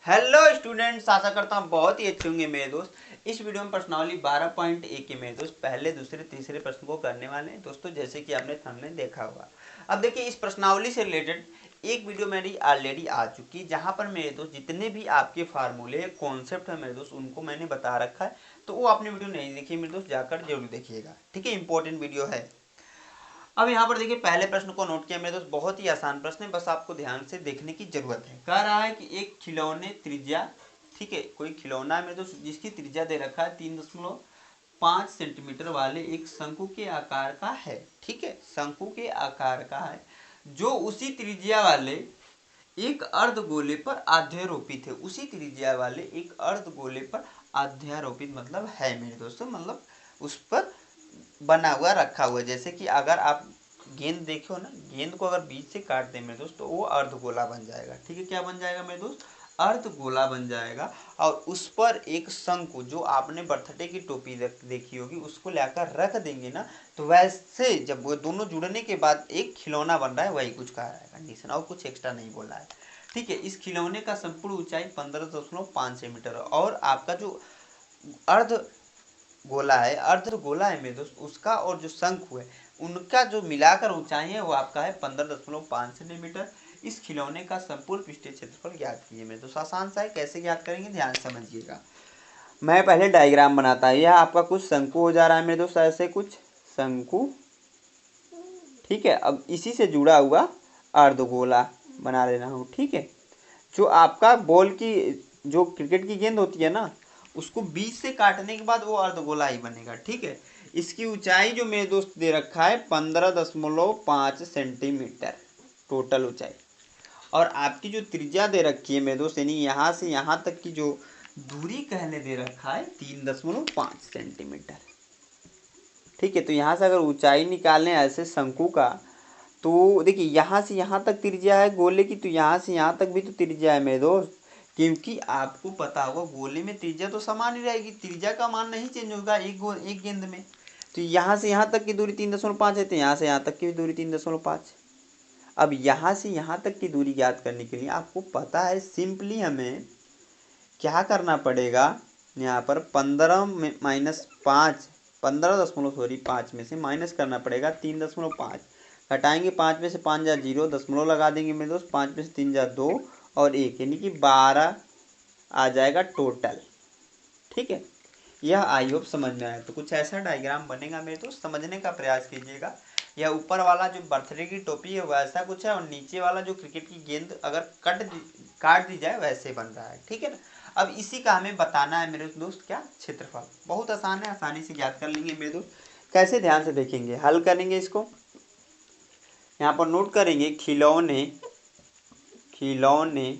Hello students, आशा करता हूँ बहुत ही अच्छे होंगे मेरे दोस्त। इस वीडियो में प्रश्नावली 12.1 के मेरे दोस्त पहले दूसरे तीसरे प्रश्न को करने वाले हैं दोस्तों, जैसे कि आपने थंबनेल देखा होगा। अब देखिए, इस प्रश्नावली से रिलेटेड एक वीडियो मेरी ऑलरेडी आ चुकी है, जहाँ पर मेरे दोस्त जितने भी आपके फार्मूले कॉन्सेप्ट है मेरे दोस्त उनको मैंने बता रखा है। तो वो आपने वीडियो नहीं देखी मेरे दोस्त, जाकर जरूर देखिएगा, ठीक है। इंपॉर्टेंट वीडियो है। अब यहाँ पर देखिए, पहले प्रश्न को नोट किया मेरे दोस्त, बहुत ही आसान प्रश्न है, बस आपको ध्यान से देखने की जरूरत है। कह रहा है कि एक खिलौने त्रिज्या, ठीक है, कोई खिलौना है मेरे दोस्त जिसकी त्रिज्या दे रखा है 3.5 सेंटीमीटर वाले एक शंकु के आकार का है, ठीक है, शंकु के आकार का है, जो उसी त्रिज्या वाले एक अर्धगोले पर अध्यारोपित है। उसी त्रिज्या वाले एक अर्धगोले पर अध्यारोपित मतलब है मेरे दोस्तों, मतलब उस पर बना हुआ रखा हुआ है। जैसे कि अगर आप गेंद देखो ना, गेंद को अगर बीच से काट दें मेरे दोस्त तो वो अर्धगोला बन जाएगा, ठीक है। क्या बन जाएगा मेरे दोस्त? अर्धगोला बन जाएगा। और उस पर एक शंकु, जो आपने बर्थडे की टोपी देखी होगी, उसको लाकर रख देंगे ना, तो वैसे जब वो दोनों जुड़ने के बाद एक खिलौना बन रहा है, वही कुछ कहा है कंडीशन, और कुछ एक्स्ट्रा नहीं बोला है, ठीक है। इस खिलौने का संपूर्ण ऊंचाई 15.5 सेंटीमीटर और आपका जो अर्ध गोला है, अर्ध गोला है मेरे दोस्त, उसका और जो शंकु है उनका जो मिलाकर ऊंचाई है वो आपका है 15.5 सेंटीमीटर। इस खिलौने का संपूर्ण पृष्ठीय क्षेत्रफल ज्ञात कीजिए मेरे दोस्त। आसान सा है, कैसे ज्ञात करेंगे ध्यान समझिएगा। मैं पहले डायग्राम बनाता है। यह आपका कुछ शंकु हो जा रहा है मेरे दोस्त, ऐसे कुछ शंकु, ठीक है। अब इसी से जुड़ा हुआ अर्धगोला बना लेना हूँ, ठीक है। जो आपका बॉल की, जो क्रिकेट की गेंद होती है ना, उसको बीच से काटने के बाद वो अर्धगोला ही बनेगा, ठीक है। इसकी ऊंचाई जो मेरे दोस्त दे रखा है 15.5 सेंटीमीटर टोटल ऊंचाई, और आपकी जो त्रिज्या दे रखी है मेरे दोस्त, यानी यहाँ से यहाँ तक की जो दूरी कहने दे रखा है 3.5 सेंटीमीटर, ठीक है। तो यहाँ से अगर ऊंचाई निकालें ऐसे शंकु का, तो देखिए यहाँ से यहाँ तक त्रिज्या है गोले की, तो यहाँ से यहाँ तक भी तो त्रिज्या है मेरे दोस्त, क्योंकि आपको पता होगा गोले में त्रिज्या तो समान ही रहेगी, त्रिज्या का मान नहीं चेंज होगा एक गेंद में। तो यहाँ से यहाँ तक की दूरी 3.5 है, तो यहाँ से यहाँ तक की दूरी 3.5। अब यहाँ से यहाँ तक की दूरी ज्ञात करने के लिए आपको पता है, सिंपली हमें क्या करना पड़ेगा, यहाँ पर 15 में से माइनस करना पड़ेगा 3.5। घटाएंगे 5 में से 5 जा 0, दशमलव लगा देंगे मेरे दोस्त, 5 में से 3 जा 2 और 1, यानी कि 12 आ जाएगा टोटल, ठीक है। यह आई होप समझ में आया। तो कुछ ऐसा डायग्राम बनेगा मेरे दोस्त, समझने का प्रयास कीजिएगा। यह ऊपर वाला जो बर्थडे की टोपी है वैसा कुछ है, और नीचे वाला जो क्रिकेट की गेंद अगर काट दी जाए वैसे बन रहा है, ठीक है ना। अब इसी का हमें बताना है मेरे दोस्त, क्या? क्षेत्रफल। बहुत आसान है, आसानी से ज्ञात कर लेंगे मेरे दोस्त। कैसे? ध्यान से देखेंगे, हल करेंगे इसको। यहाँ पर नोट करेंगे, खिलौने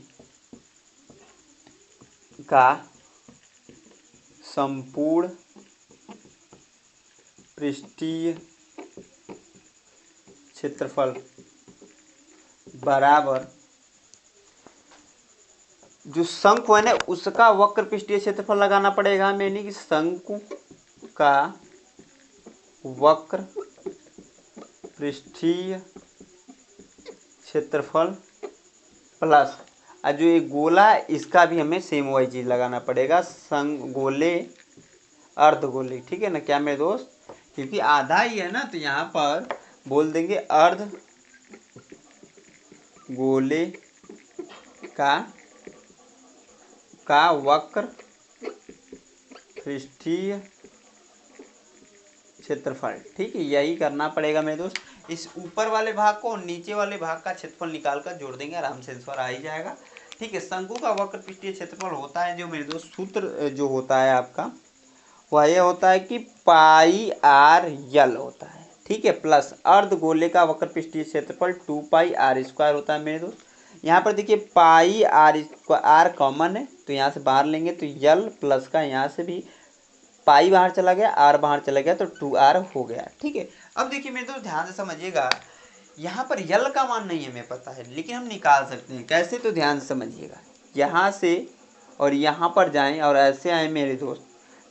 का संपूर्ण पृष्ठीय क्षेत्रफल बराबर जो शंकु है ना उसका वक्र पृष्ठीय क्षेत्रफल लगाना पड़ेगा हमें, यानी कि शंकु का वक्र पृष्ठीय क्षेत्रफल प्लस जो ये गोला है इसका भी हमें सेम वही चीज लगाना पड़ेगा, गोले अर्धगोले, ठीक है ना। क्या मेरे दोस्त? क्योंकि आधा ही है ना, तो यहाँ पर बोल देंगे अर्ध गोले का वक्र पृष्ठीय क्षेत्रफल, ठीक है। यही करना पड़ेगा मेरे दोस्त। इस ऊपर वाले भाग को और नीचे वाले भाग का क्षेत्रफल निकाल कर जोड़ देंगे, आराम से आंसर आ ही जाएगा, ठीक है। शंकु का वक्र पृष्ठीय क्षेत्रफल होता है जो मेरे दोस्त, सूत्र जो होता है आपका वह यह होता है कि पाई आर यल होता है, ठीक है, प्लस अर्धगोले का वक्र पृष्ठीय क्षेत्रफल 2 पाई आर स्क्वायर होता है मेरे दोस्त। यहाँ पर देखिए पाई आर कॉमन है, तो यहाँ से बाहर लेंगे तो यल प्लस का यहाँ से भी पाई बाहर चला गया, आर बाहर चला गया, तो 2r हो गया, ठीक है। अब देखिए मेरे दोस्त ध्यान से समझिएगा, यहाँ पर यल का मान नहीं हमें पता है, लेकिन हम निकाल सकते हैं। कैसे? तो ध्यान से समझिएगा, यहाँ से और यहाँ पर जाएं और ऐसे आए मेरे दोस्त,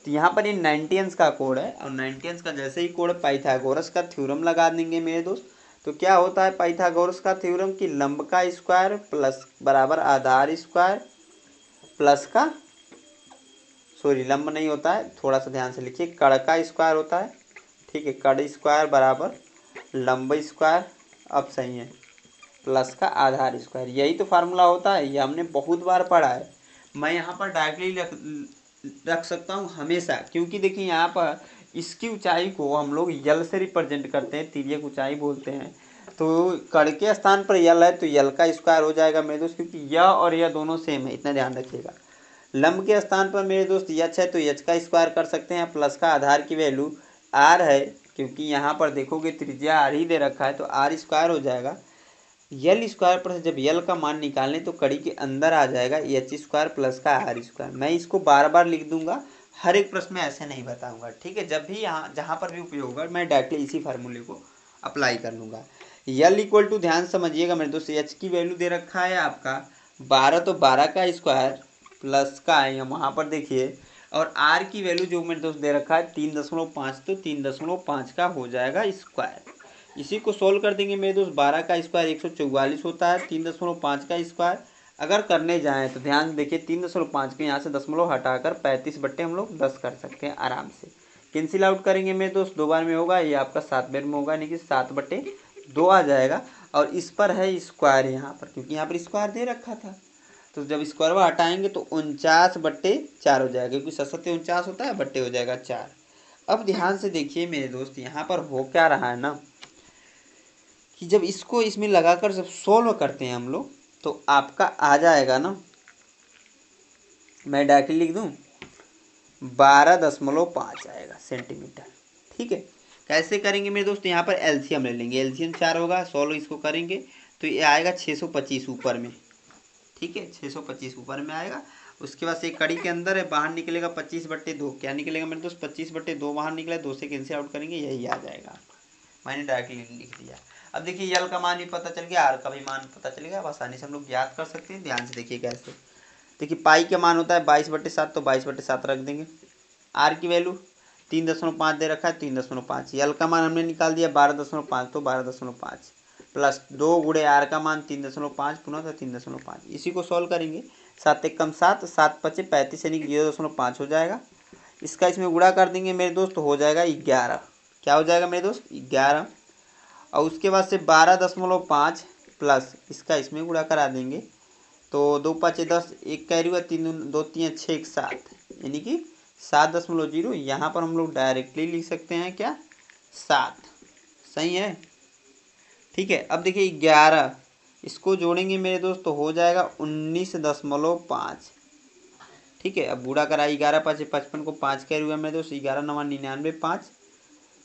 तो यहाँ पर ये 90 का कोड है, और 90 का जैसे ही कोड पाइथागोरस का थ्योरम लगा देंगे मेरे दोस्त। तो क्या होता है पाइथागोरस का थ्योरम? कि लंब का स्क्वायर प्लस बराबर आधार स्क्वायर प्लस का, सॉरी लंब नहीं होता है, थोड़ा सा ध्यान से लिखिए, कड़ का स्क्वायर होता है, ठीक है, कड़ स्क्वायर बराबर लंब स्क्वायर, अब सही है, प्लस का आधार स्क्वायर, यही तो फार्मूला होता है, ये हमने बहुत बार पढ़ा है। मैं यहाँ पर डायरेक्टली रख सकता हूँ हमेशा, क्योंकि देखिए यहाँ पर इसकी ऊंचाई को हम लोग यल से रिप्रेजेंट करते हैं, तिर्यक ऊंचाई बोलते हैं। तो कड़ के स्थान पर यल है तो यल का स्क्वायर हो जाएगा मेरे दोस्त, क्योंकि यह और यह दोनों सेम है, इतना ध्यान रखिएगा। लंब के स्थान पर मेरे दोस्त यच है तो यच का स्क्वायर कर सकते हैं, प्लस का आधार की वैल्यू आर है, क्योंकि यहाँ पर देखोगे त्रिज्या आर ही दे रखा है तो आर स्क्वायर हो जाएगा। यल स्क्वायर पर से जब यल का मान निकालें तो कड़ी के अंदर आ जाएगा एच स्क्वायर प्लस का आर स्क्वायर। मैं इसको बार बार लिख दूंगा, हर एक प्रश्न में ऐसे नहीं बताऊंगा, ठीक है। जब भी यहाँ जहाँ पर भी उपयोग होगा मैं डायरेक्टली इसी फार्मूले को अप्लाई कर लूँगा। यल इक्वल टू, ध्यान समझिएगा मेरे दोस्त, एच की वैल्यू दे रखा है आपका 12, तो 12 का स्क्वायर प्लस का है वहाँ पर देखिए, और आर की वैल्यू जो मेरे दोस्त दे रखा है 3.5, तो 3.5 का हो जाएगा स्क्वायर। इसी को सोल्व कर देंगे मेरे दोस्त, 12 का स्क्वायर 144 होता है, 3.5 का स्क्वायर अगर करने जाएँ तो ध्यान देखिए 3.5 के यहाँ से दशमलव हटाकर 35 बट्टे हम लोग 10 कर सकते हैं आराम से। कैंसिल आउट करेंगे मेरे दोस्त, 2 बार में होगा, ये आपका 7 बार में होगा, यानी कि 7/2 आ जाएगा। और इस पर है स्क्वायर यहाँ पर, क्योंकि यहाँ पर स्क्वायर दे रखा था, तो जब स्क्वायर हटाएंगे तो 49/4 हो जाएगा, क्योंकि 7 होता है, बट्टे हो जाएगा 4। अब ध्यान से देखिए मेरे दोस्त, यहाँ पर हो क्या रहा है ना, कि जब इसको इसमें लगाकर जब सोल्व करते हैं हम लोग तो आपका आ जाएगा ना, मैं डायरेक्टली लिख दूं 12.5 आएगा सेंटीमीटर, ठीक है। कैसे करेंगे मेरे दोस्त, यहाँ पर एलसीएम ले लेंगे, एलसीएम 4 होगा, सोल्व इसको करेंगे तो ये आएगा 625 ऊपर में, ठीक है, 625 ऊपर में आएगा। उसके बाद से कड़ी के अंदर है, बाहर निकलेगा 25/2, क्या निकलेगा मेरे दोस्त 25/2 बाहर निकला, 2 से कैंसिल आउट करेंगे, यही आ जाएगा, मैंने डायरेक्टली लिख दिया। अब देखिए यल का मान भी पता चल गया, आर का भी मान पता चल गया, अब आसानी से हम लोग याद कर सकते हैं। ध्यान से देखिए कैसे, देखिए पाई का मान होता है 22/7, तो 22/7 रख देंगे। आर की वैल्यू 3.5 दे रखा है, 3.5। यल का मान हमने निकाल दिया 12.5, तो 12.5 प्लस 2 गुणे आर का मान 3.5 पुनः, तो 3.5। इसी को सॉल्व करेंगे, 7 एकम 7, 7×5 35, यानी कि 0.5 हो जाएगा। इसका इसमें गुणा कर देंगे मेरे दोस्त, तो हो जाएगा 11। क्या हो जाएगा मेरे दोस्त 11। और उसके बाद से 12.5 प्लस इसका इसमें गुणा करा देंगे, तो 2×5 10, एक कैरी हुआ, 3 2 3 6 7, यानी कि 7.0। यहाँ पर हम लोग डायरेक्टली लिख सकते हैं क्या 7, सही है, ठीक है। अब देखिए 11 इसको जोड़ेंगे मेरे दोस्त तो हो जाएगा 19.5, ठीक है। अब गुणा करा, 11×5 55 को 5 कैरी हुआ मेरे दोस्त, 11×9 99, 5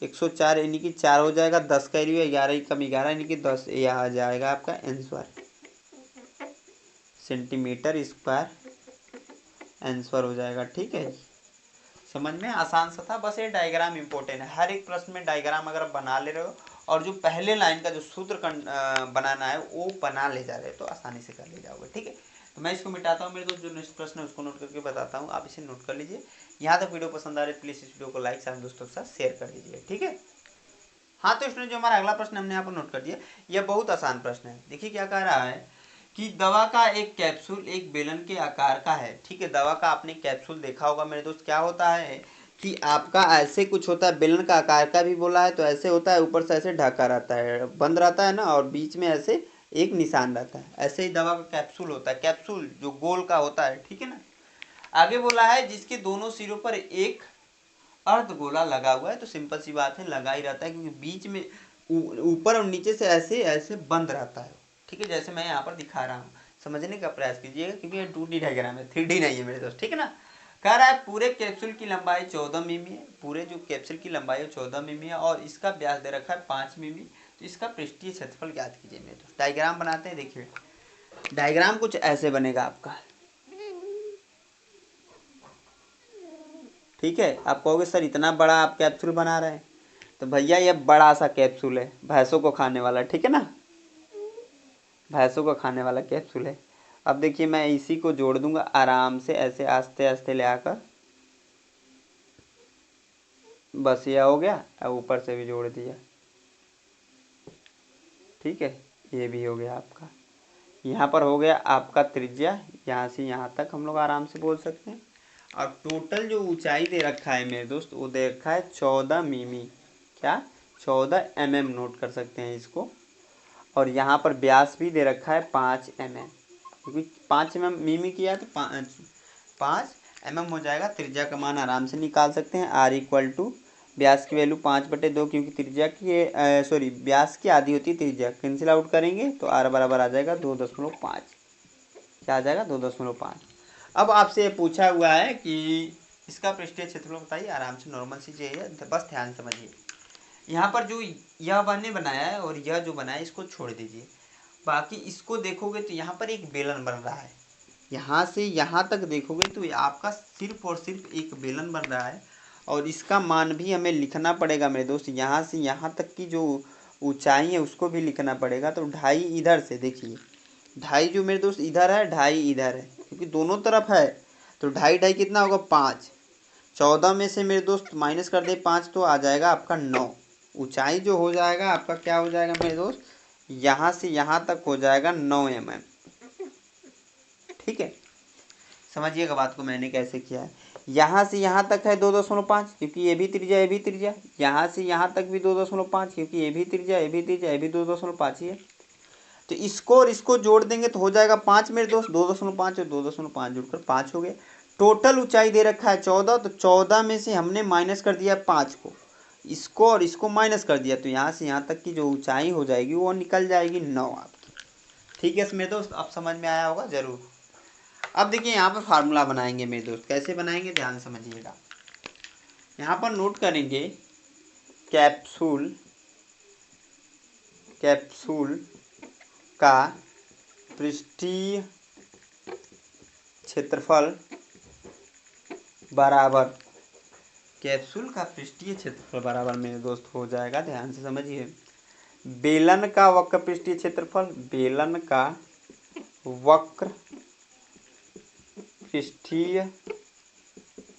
104, यानी कि 4 हो जाएगा, 10 कैरी हुआ, 11 कम 11, यानी कि 10, यह आ जाएगा आपका आंसर, सेंटीमीटर स्क्वायर आंसर हो जाएगा, ठीक है। समझ में आसान सा था, बस ये डायग्राम इंपॉर्टेंट है, हर एक प्रश्न में डायग्राम अगर बना ले रहे हो और जो पहले लाइन का जो सूत्र बनाना है वो बना ले जा रहे हो तो आसानी से कर ले जाओगे, ठीक है। तो मैं इसको मिटाता हूँ मेरे दोस्त, जो नेक्स्ट प्रश्न है उसको नोट करके बताता हूँ, आप इसे नोट कर लीजिए। यहाँ तक वीडियो पसंद आ रही है प्लीज़ इस वीडियो को लाइक साथ दोस्तों के साथ शेयर कर दीजिए, ठीक है। हाँ तो स्टूडेंट, जो हमारा अगला प्रश्न हमने यहाँ पर नोट कर दिया, यह बहुत आसान प्रश्न है। देखिए क्या कह रहा है कि दवा का एक कैप्सूल एक बेलन के आकार का है, ठीक है। दवा का आपने कैप्सूल देखा होगा मेरे दोस्त, क्या होता है कि आपका ऐसे कुछ होता है, बेलन का आकार का भी बोला है तो ऐसे होता है, ऊपर से ऐसे ढका रहता है, बंद रहता है ना, और बीच में ऐसे एक निशान रहता है, ऐसे ही दवा का कैप्सूल होता है, कैप्सूल जो गोल का होता है, ठीक है ना। आगे बोला है जिसके दोनों सिरों पर एक अर्धगोला लगा हुआ है, तो सिंपल सी बात है लगा ही रहता है, क्योंकि बीच में ऊपर और नीचे से ऐसे ऐसे बंद रहता है, ठीक है। जैसे मैं यहाँ पर दिखा रहा हूँ, समझने का प्रयास कीजिएगा, क्योंकि ये 2D डायग्राम है, 3D नहीं है मेरे दोस्त, ठीक है ना। कह रहा है पूरे कैप्सूल की लंबाई 14 मिमी है, पूरे जो कैप्सूल की लंबाई है 14 मिमी है, और इसका व्यास दे रखा है 5 मिमी, तो इसका पृष्ठीय क्षेत्रफल ज्ञात कीजिए मेरे दोस्त। डायग्राम बनाते हैं, देखिए डायग्राम कुछ ऐसे बनेगा आपका, ठीक है। आप कहोगे सर इतना बड़ा आप कैप्सूल बना रहे हैं, तो भैया ये बड़ा सा कैप्सूल है, भैंसों को खाने वाला, ठीक है ना, भैंसों को खाने वाला कैप्सूल है। अब देखिए मैं इसी को जोड़ दूंगा आराम से, ऐसे आस्ते आस्ते ले आकर, बस ये हो गया, अब ऊपर से भी जोड़ दिया, ठीक है, ये भी हो गया आपका। यहाँ पर हो गया आपका त्रिज्या, यहाँ से यहाँ तक हम लोग आराम से बोल सकते हैं। अब टोटल जो ऊंचाई दे रखा है मेरे दोस्त, वो दे रखा है 14 मिमी, क्या 14 mm नोट कर सकते हैं इसको। और यहाँ पर व्यास भी दे रखा है 5 mm, क्योंकि 5 mm मिमी किया तो 5 mm हो जाएगा। त्रिज्या का मान आराम से निकाल सकते हैं, r इक्वल टू व्यास की वैल्यू 5/2, क्योंकि त्रिज्या की सॉरी व्यास की आधी होती है त्रिज्या, कैंसिल आउट करेंगे तो r बराबर आ जाएगा 2.5। क्या आ जाएगा 2.5। अब आपसे पूछा हुआ है कि इसका पृष्ठीय क्षेत्रफल बताइए। आराम से नॉर्मल सी चीज़ है, बस ध्यान समझिए। यहाँ पर जो यह मैंने बनाया है और यह जो बनाया है इसको छोड़ दीजिए, बाकी इसको देखोगे तो यहाँ पर एक बेलन बन रहा है। यहाँ से यहाँ तक देखोगे तो आपका सिर्फ और सिर्फ एक बेलन बन रहा है, और इसका मान भी हमें लिखना पड़ेगा मेरे दोस्त। यहाँ से यहाँ तक की जो ऊंचाई है उसको भी लिखना पड़ेगा। तो 2.5 इधर से देखिए, 2.5 जो मेरे दोस्त इधर है, 2.5 इधर है, क्योंकि दोनों तरफ है। तो 2.5 कितना होगा 5। 14 में से मेरे दोस्त माइनस कर दे 5 तो आ जाएगा आपका 9। ऊंचाई जो हो जाएगा आपका क्या हो जाएगा मेरे दोस्त, यहाँ से यहाँ तक हो जाएगा 9 mm। ठीक है, समझिएगा बात को मैंने कैसे किया है। यहाँ से यहाँ तक है 2.5, क्योंकि ये भी त्रिज्या ये भी त्रिज्या। यहाँ से यहाँ तक भी 2.5, क्योंकि ये भी त्रिज्या ये भी त्रिज्या ये भी 2.5 ही है। तो इसको और इसको जोड़ देंगे तो हो जाएगा 5 मेरे दोस्त। 2.5 और 2.5 जुड़कर 5 हो गए। टोटल ऊंचाई दे रखा है 14, तो 14 में से हमने माइनस कर दिया 5 को, इसको और इसको माइनस कर दिया, तो यहाँ से यहाँ तक की जो ऊंचाई हो जाएगी वो निकल जाएगी 9 आपकी। ठीक है मेरे दोस्त, अब समझ में आया होगा जरूर। अब देखिए यहाँ पर फार्मूला बनाएंगे मेरे दोस्त, कैसे बनाएंगे ध्यान समझिएगा। यहाँ पर नोट करेंगे कैप्सूल का पृष्ठीय क्षेत्रफल बराबर, कैप्सूल का पृष्ठीय क्षेत्रफल बराबर मेरे दोस्त हो जाएगा, ध्यान से समझिए, बेलन का वक्र पृष्ठीय क्षेत्रफल, बेलन का वक्र पृष्ठीय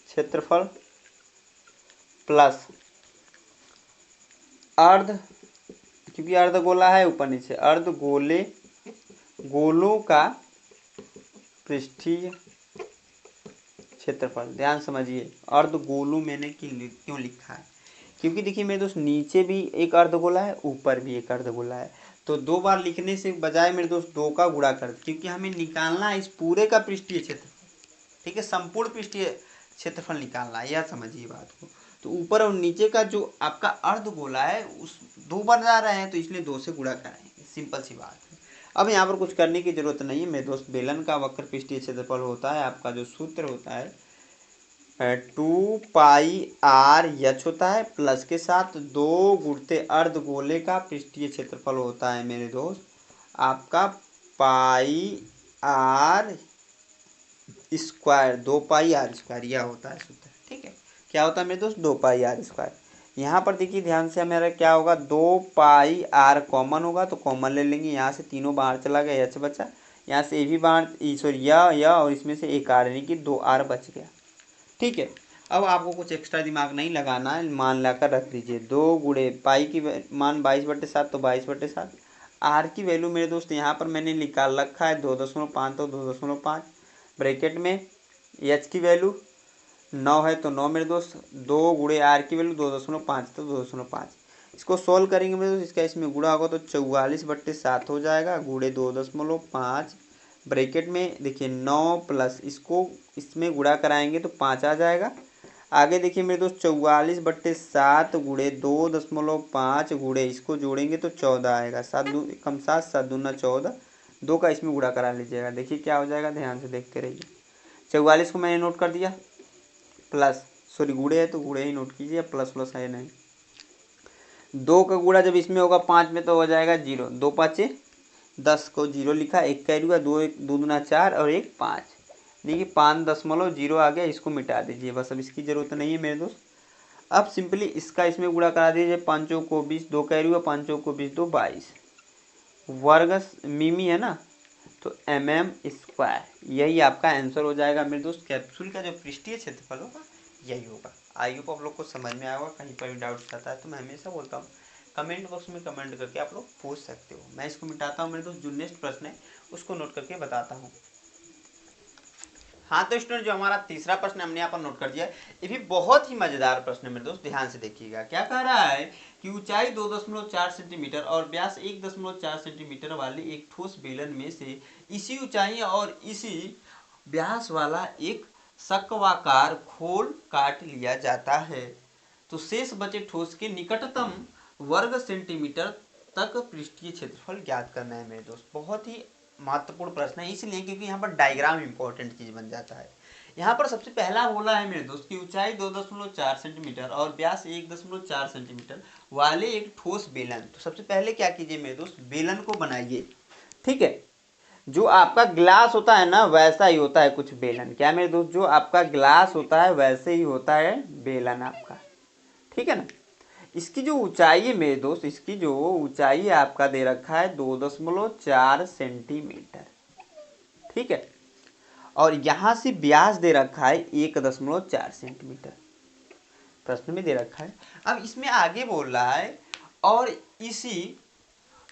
क्षेत्रफल प्लस अर्ध, क्योंकि अर्धगोला है ऊपर नीचे, गोलों का पृष्ठीय क्षेत्रफल। ध्यान समझिए, अर्धगोलों मैंने क्यों लिखा है, क्योंकि देखिए मेरे दोस्त नीचे भी एक अर्धगोला है, ऊपर भी एक अर्धगोला है। तो 2 बार लिखने से बजाय मेरे दोस्त 2 का गुणा कर, क्योंकि हमें निकालना है इस पूरे का पृष्ठीय क्षेत्रफल। ठीक है, संपूर्ण पृष्ठीय क्षेत्रफल निकालना है, यह समझिए बात को। तो ऊपर और नीचे का जो आपका अर्धगोला है उस 2 बार जा रहे हैं, तो इसलिए 2 से गुणा कराएंगे, सिंपल सी बात है। अब यहाँ पर कुछ करने की जरूरत नहीं है मेरे दोस्त। बेलन का वक्र पृष्ठीय क्षेत्रफल होता है, आपका जो सूत्र होता है 2πr/h होता है, प्लस के साथ 2 गुणते अर्धगोले का पृष्ठीय क्षेत्रफल होता है मेरे दोस्त आपका πr², 2πr², यह होता है सूत्र। ठीक है, क्या होता है मेरे दोस्त 2πr²। यहाँ पर देखिए ध्यान से हमारा क्या होगा, 2πr कॉमन होगा तो कॉमन ले लेंगे, यहाँ से तीनों बाहर चला गया, h बचा, यहाँ से ए भी बाहर, सॉरी यह और इसमें से एक r यानी कि 2r बच गया। ठीक है, अब आपको कुछ एक्स्ट्रा दिमाग नहीं लगाना है, मान लाकर रख दीजिए। 2 गुणे पाई की मान 22/7, तो 22/7। आर की वैल्यू मेरे दोस्त यहाँ पर मैंने निकाल रखा है 2.5, तो 2.5 ब्रैकेट में। एच की वैल्यू 9 है तो 9 मेरे दोस्त, 2 गुणे आर की वैल्यू 2.5, तो 2.5। इसको सोल्व करेंगे मेरे दोस्त, इसका इसमें गुणा होगा तो 44/7 हो जाएगा, गुणे 2.5 ब्रैकेट में। देखिए 9 प्लस इसको इसमें गुणा कराएंगे तो 5 आ जाएगा। आगे देखिए मेरे दोस्त 44/7 गुणे 2.5 गुणे इसको जोड़ेंगे तो 14 आएगा, 7 कम 7, 7 दूना 14, 2 का इसमें गुणा करा लीजिएगा, देखिए क्या हो जाएगा, ध्यान से देखते रहिए। 44 को मैंने नोट कर दिया, प्लस सॉरी गुणे है तो गुणे ही नोट कीजिए, प्लस प्लस है नहीं। 2 का गुणा जब इसमें होगा 5 में तो हो जाएगा 0, 2 5 10 को 0 लिखा, 1 कैरी हुआ, 2 दूना 4 और 1 5। देखिए 5.0 आ गया, इसको मिटा दीजिए बस, अब इसकी ज़रूरत नहीं है मेरे दोस्त। अब सिंपली इसका इसमें गुणा करा दीजिए, 5 को 20, 2 कैरी हुआ, 5 को 20, 2 22 वर्ग मिमी है ना, तो mm², यही आपका आंसर हो जाएगा मेरे दोस्त। कैप्सूल का जो पृष्ठीय क्षेत्रफल होगा यही होगा। आई होप आप लोग को समझ में आया होगा। कहीं पर भी डाउट्स आता है तो मैं हमेशा बोलता हूँ कमेंट बॉक्स में कमेंट करके आप लोग पूछ सकते हो। मैं इसको मिटाता हूँ मेरे दोस्त, जो नेक्स्ट प्रश्न है उसको नोट करके बताता हूँ। हाँ तो स्टूडेंट, जो हमारा तीसरा प्रश्न हमने यहाँ पर नोट कर दिया, ये भी बहुत ही मजेदार प्रश्न है मेरे दोस्त, ध्यान से देखिएगा। क्या कह रहा है कि ऊंचाई 2.4 सेंटीमीटर और व्यास 1.4 सेंटीमीटर वाले एक ठोस बेलन में से इसी ऊंचाई और इसी व्यास वाला एक शंक्वाकार खोल काट लिया जाता है, तो शेष बचे ठोस के निकटतम वर्ग सेंटीमीटर तक पृष्ठीय क्षेत्रफल ज्ञात करना है मेरे दोस्त। बहुत ही महत्वपूर्ण प्रश्न है, इसलिए क्योंकि यहाँ पर डायग्राम इंपॉर्टेंट चीज बन जाता है। यहाँ पर सबसे पहला बोला है मेरे दोस्त की ऊंचाई 2.4 सेंटीमीटर और व्यास 1.4 सेंटीमीटर वाले एक ठोस बेलन। तो सबसे पहले क्या कीजिए मेरे दोस्त, बेलन को बनाइए। ठीक है, जो आपका ग्लास होता है ना वैसा ही होता है कुछ बेलन। क्या मेरे दोस्त, जो आपका ग्लास होता है वैसे ही होता है बेलन आपका। ठीक है ना। इसकी जो ऊंचाई है मेरे दोस्त, इसकी जो ऊंचाई आपका दे रखा है 2.4 सेंटीमीटर। ठीक है, और यहां से व्यास दे रखा है 1.4 सेंटीमीटर, प्रश्न में दे रखा है। अब इसमें आगे बोल रहा है और इसी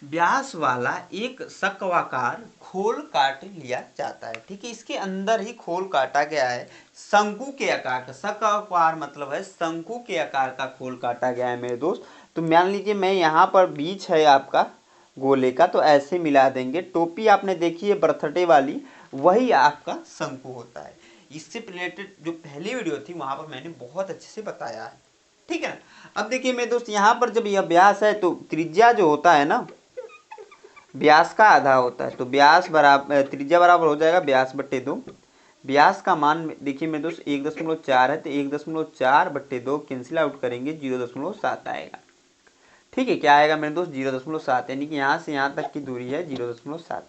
व्यास वाला एक शंक्वाकार खोल काट लिया जाता है। ठीक है, इसके अंदर ही खोल काटा गया है, शंकु के आकार का। शंक्वाकार मतलब है शंकु के आकार का खोल काटा गया है मेरे दोस्त। तो मान लीजिए मैं यहाँ पर बीच है आपका गोले का, तो ऐसे मिला देंगे। टोपी आपने देखी है बर्थडे वाली, वही आपका शंकु होता है। इससे रिलेटेड जो पहली वीडियो थी वहां पर मैंने बहुत अच्छे से बताया है। ठीक है ना। अब देखिए मेरे दोस्त, यहाँ पर जब यह व्यास है तो त्रिज्या जो होता है ना व्यास का आधा होता है, तो व्यास बराबर त्रिज्या बराबर हो जाएगा व्यास बट्टे 2। व्यास का मान देखिए मेरे दोस्त 1.4 है, तो 1.4 बट्टे 2 कैंसिल आउट करेंगे 0.7 आएगा। ठीक है, क्या आएगा मेरे दोस्त 0.7, यानी कि यहाँ से यहाँ तक की दूरी है 0.7।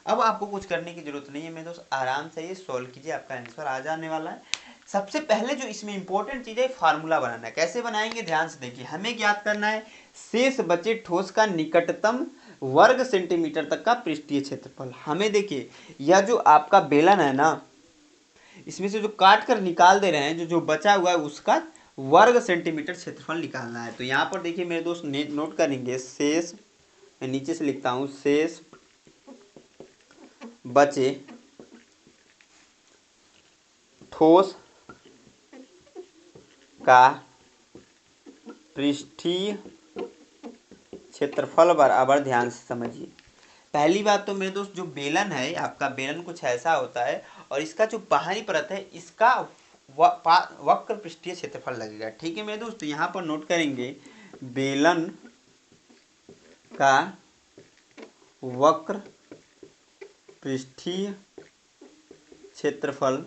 अब आपको कुछ करने की जरूरत नहीं है मेरे दोस्त, आराम से ये सॉल्व कीजिए, आपका आंसर आ जाने वाला है। सबसे पहले जो इसमें इंपॉर्टेंट चीज है फार्मूला बनाना है। कैसे बनाएंगे ध्यान से देखिए, हमें ज्ञात करना है शेष बचे ठोस का निकटतम वर्ग सेंटीमीटर तक का पृष्ठीय क्षेत्रफल। हमें देखिए यह जो आपका बेलन है ना, इसमें से जो काट कर निकाल दे रहे हैं, जो जो बचा हुआ है उसका वर्ग सेंटीमीटर क्षेत्रफल निकालना है। तो यहाँ पर देखिए मेरे दोस्त नोट करेंगे शेष, मैं नीचे से लिखता हूँ, शेष बचे ठोस का पृष्ठीय क्षेत्रफल बराबर, ध्यान से समझिए। पहली बात तो मेरे दोस्त जो बेलन है आपका, बेलन कुछ ऐसा होता है और इसका जो बाहरी परत है इसका वक्र पृष्ठीय क्षेत्रफल लगेगा। ठीक है मेरे दोस्त, तो यहाँ पर नोट करेंगे बेलन का वक्र पृष्ठीय क्षेत्रफल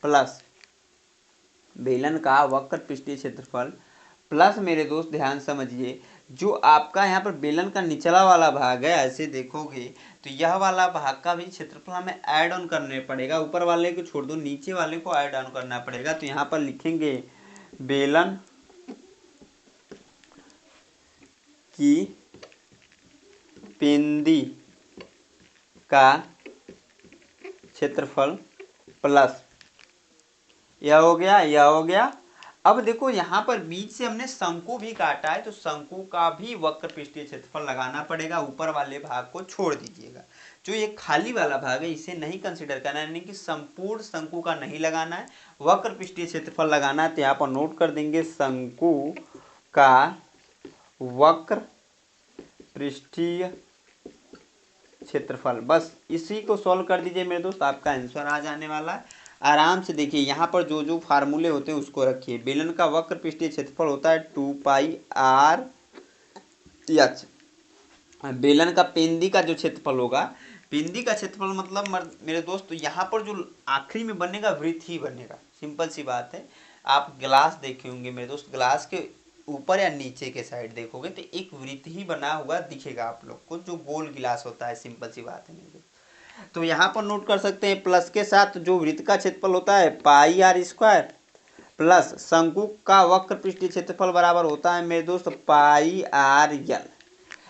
प्लस बेलन का वक्र पृष्ठीय क्षेत्रफल प्लस मेरे दोस्त ध्यान समझिए, जो आपका यहाँ पर बेलन का निचला वाला भाग है, ऐसे देखोगे तो यह वाला भाग का भी क्षेत्रफल हमें ऐड ऑन करने पड़ेगा। ऊपर वाले को छोड़ दो, नीचे वाले को ऐड ऑन करना पड़ेगा। तो यहाँ पर लिखेंगे बेलन की पेंदी का क्षेत्रफल प्लस, यह हो गया, यह हो गया। अब देखो यहाँ पर बीच से हमने शंकु भी काटा है, तो शंकु का भी वक्र पृष्ठीय क्षेत्रफल लगाना पड़ेगा। ऊपर वाले भाग को छोड़ दीजिएगा, जो ये खाली वाला भाग है इसे नहीं कंसीडर करना है, यानी कि संपूर्ण शंकु का नहीं लगाना है, वक्र पृष्ठीय क्षेत्रफल लगाना है। तो यहाँ पर नोट कर देंगे शंकु का वक्र पृष्ठीय क्षेत्रफल। बस इसी को सॉल्व कर दीजिए मेरे दोस्त, आपका आंसर आ जाने वाला है। आराम से देखिए, यहाँ पर जो जो फार्मूले होते हैं उसको रखिए। बेलन का वक्र पृष्ठीय क्षेत्रफल होता है 2πr h। बेलन का पेंदी का जो क्षेत्रफल होगा, पेंदी का क्षेत्रफल मतलब मेरे दोस्त, तो यहाँ पर जो आखिरी में बनेगा वृत्त ही बनेगा। सिंपल सी बात है। आप ग्लास देखे होंगे मेरे दोस्त, ग्लास के ऊपर या नीचे के साइड देखोगे तो एक वृत्त ही बना हुआ दिखेगा आप लोग को, जो गोल गिलास होता है। सिंपल सी बात है मेरे दोस्त। तो यहाँ पर नोट कर सकते हैं प्लस के साथ जो वृत्त का क्षेत्रफल होता है πr² प्लस शंकु का वक्र पृष्ठीय क्षेत्रफल बराबर होता है मेरे दोस्त πrl।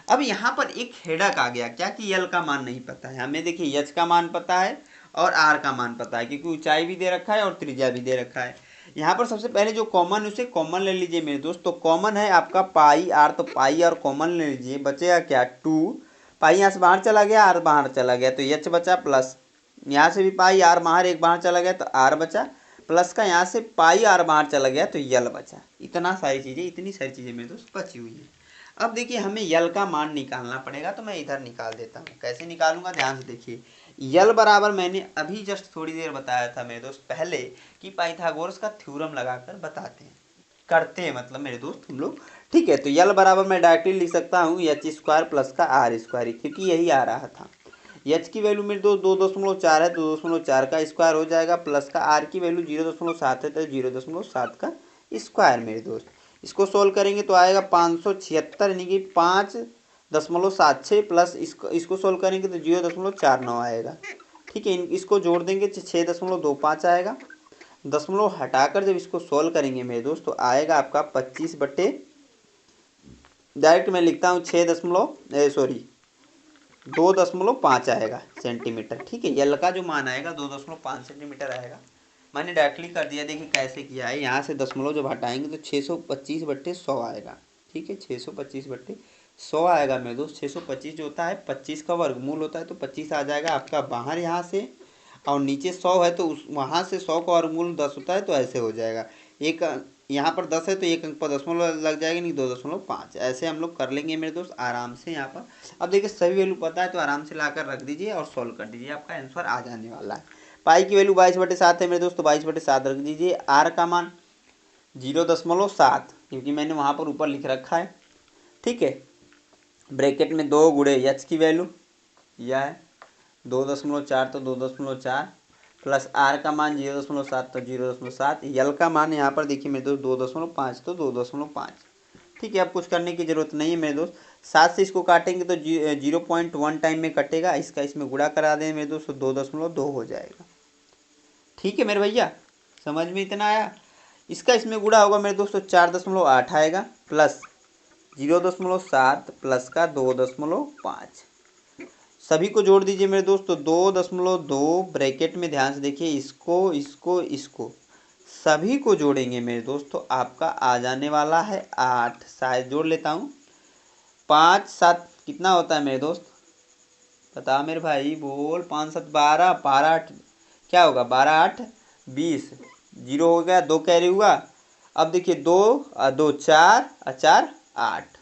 अब यहाँ पर एक हेडक आ गया, क्या कि यल का मान नहीं पता है हमें। देखिए एच का मान पता है और आर का मान पता है, क्योंकि ऊंचाई भी दे रखा है और त्रिज्या भी दे रखा है। यहाँ पर सबसे पहले जो कॉमन, उसे कॉमन ले लीजिए मेरे दोस्त। तो कॉमन है आपका πr, तो पाई और कॉमन ले लीजिए, बचेगा क्या 2 पाई यहाँ से बाहर चला गया, आर बाहर चला गया तो एच बचा, प्लस यहाँ से भी पाई आर बाहर एक बाहर चला गया तो आर बचा, प्लस का यहाँ से पाई आर बाहर चला गया तो यल बचा। इतनी सारी चीज़ें मेरे दोस्त बची हुई है। अब देखिए हमें यल का मान निकालना पड़ेगा, तो मैं इधर निकाल देता हूँ। कैसे निकालूंगा ध्यान से देखिए। यल बराबर मैंने अभी जस्ट थोड़ी देर बताया था मेरे दोस्त पहले कि पाइथागोरस का थ्योरम लगाकर बताते हैं, करते हैं मतलब मेरे दोस्त हम लोग। ठीक है, तो यल बराबर मैं डायरेक्टली लिख सकता हूँ एच स्क्वायर प्लस का आर स्क्वायर, क्योंकि यही आ रहा था। एच की वैल्यू मेरे दोस्त 2.4 है, 2.4 का स्क्वायर हो जाएगा, प्लस का आर की वैल्यू 0.7 है तो 0.7 का स्क्वायर मेरे दोस्त। इसको सोल्व करेंगे तो आएगा 576 यानी कि 5.76 प्लस इसको सोल्व करेंगे तो 0.49 आएगा। ठीक है, इसको जोड़ देंगे 6.25 आएगा। दशमलव हटाकर जब इसको सोल्व करेंगे मेरे दोस्त तो आएगा आपका 25 बटे, डायरेक्ट मैं लिखता हूँ 2.5 आएगा सेंटीमीटर। ठीक है, यल का जो मान आएगा 2.5 सेंटीमीटर आएगा। मैंने डायरेक्टली कर दिया। देखिए कैसे किया है, यहाँ से दशमलव जब हटाएंगे तो 625 बट्टे 100 आएगा। ठीक है, 625 बट्टे 100 आएगा मेरे दोस्त। 625 जो होता है 25 का वर्गमूल होता है तो 25 आ जाएगा आपका बाहर यहाँ से, और नीचे 100 है तो उस वहाँ से 100 का वर्गमूल 10 होता है तो ऐसे हो जाएगा। एक यहाँ पर 10 है तो एक अंक पर दशमलव लग जाएगा, नहीं 2.5। ऐसे हम लोग कर लेंगे मेरे दोस्त आराम से यहाँ पर। अब देखिए सभी वैल्यू पता है तो आराम से लाकर रख दीजिए और सॉल्व कर दीजिए, आपका आंसर आ जाने वाला है। पाई की वैल्यू 22/7 है मेरे दोस्त, तो 22/7 रख दीजिए। आर का मान 0.7, क्योंकि मैंने वहाँ पर ऊपर लिख रखा है। ठीक है, ब्रैकेट में 2 गुणे एच की वैल्यू यह है 2.4 तो 2.4, प्लस आर का मान 0.7 तो 0.7, यल का मान यहाँ पर देखिए मेरे दोस्त 2.5 तो 2.5। ठीक है, अब कुछ करने की जरूरत नहीं है मेरे दोस्त। 7 से इसको काटेंगे तो 0.1 टाइम में कटेगा, इसका इसमें गुणा करा दें मेरे दोस्त तो 2.2 हो जाएगा। ठीक है मेरे भैया, समझ में इतना आया। इसका इसमें गुणा होगा मेरे दोस्तों 4.8 आएगा, प्लस 0.7 प्लस का 2.5, सभी को जोड़ दीजिए मेरे दोस्त तो 2.2 ब्रैकेट में ध्यान से देखिए, इसको सभी को जोड़ेंगे मेरे दोस्त तो आपका आ जाने वाला है 8। शायद जोड़ लेता हूँ, 5 7 कितना होता है मेरे दोस्त, बता मेरे भाई बोल। 5 7 12, 12 8 क्या होगा, 12 8 20, 0 हो गया, 2 कैरी हुआ। अब देखिए 2 2 4 4 8।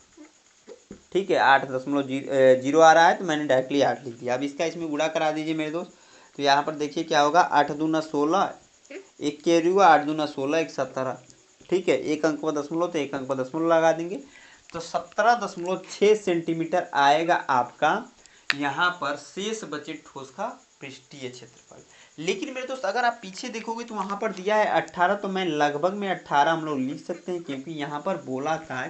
ठीक है, 8.0 आ रहा है तो मैंने डायरेक्टली 8 लिख दिया। अब इसका इसमें गुणा करा दीजिए मेरे दोस्त, तो यहाँ पर देखिए क्या होगा, 8 दूना 16, एक कैरी हुआ, 8 दूना 16 1 17। ठीक है, एक अंक पर दशमलव तो एक अंक पर दशमलव लगा देंगे तो 17.6 सेंटीमीटर आएगा आपका यहाँ पर शेष बचे ठोस का पृष्ठीय क्षेत्रफल। लेकिन मेरे दोस्त अगर आप पीछे देखोगे तो वहाँ पर दिया है 18, तो मैं लगभग में 18 हम लोग लिख सकते हैं, क्योंकि यहाँ पर बोला था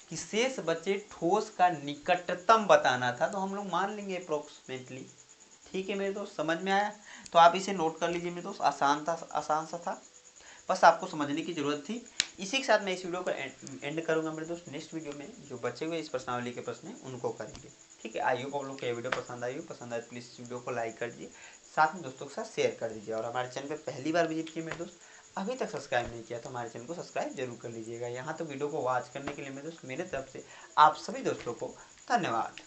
कि शेष बचे ठोस का निकटतम बताना था, तो हम लोग मान लेंगे अप्रोक्सीमेटली। ठीक है मेरे दोस्त, समझ में आया, तो आप इसे नोट कर लीजिए मेरे दोस्त। आसान सा था, बस आपको समझने की जरूरत थी। इसी के साथ मैं इस वीडियो को एंड करूंगा मेरे दोस्त। नेक्स्ट वीडियो में जो बचे हुए इस प्रश्नावली के प्रश्न हैं उनको करेंगे। ठीक है, आई होप आप लोग को ये वीडियो पसंद आई हो। पसंद आए तो प्लीज़ इस वीडियो को लाइक कर दीजिए, साथ में दोस्तों के साथ शेयर कर दीजिए, और हमारे चैनल पर पहली बार विजिट किए मेरे दोस्त, अभी तक सब्सक्राइब नहीं किया तो हमारे चैनल को सब्सक्राइब जरूर कर लीजिएगा। यहाँ तो वीडियो को वॉच करने के लिए मेरे दोस्त मेरे तरफ से आप सभी दोस्तों को धन्यवाद।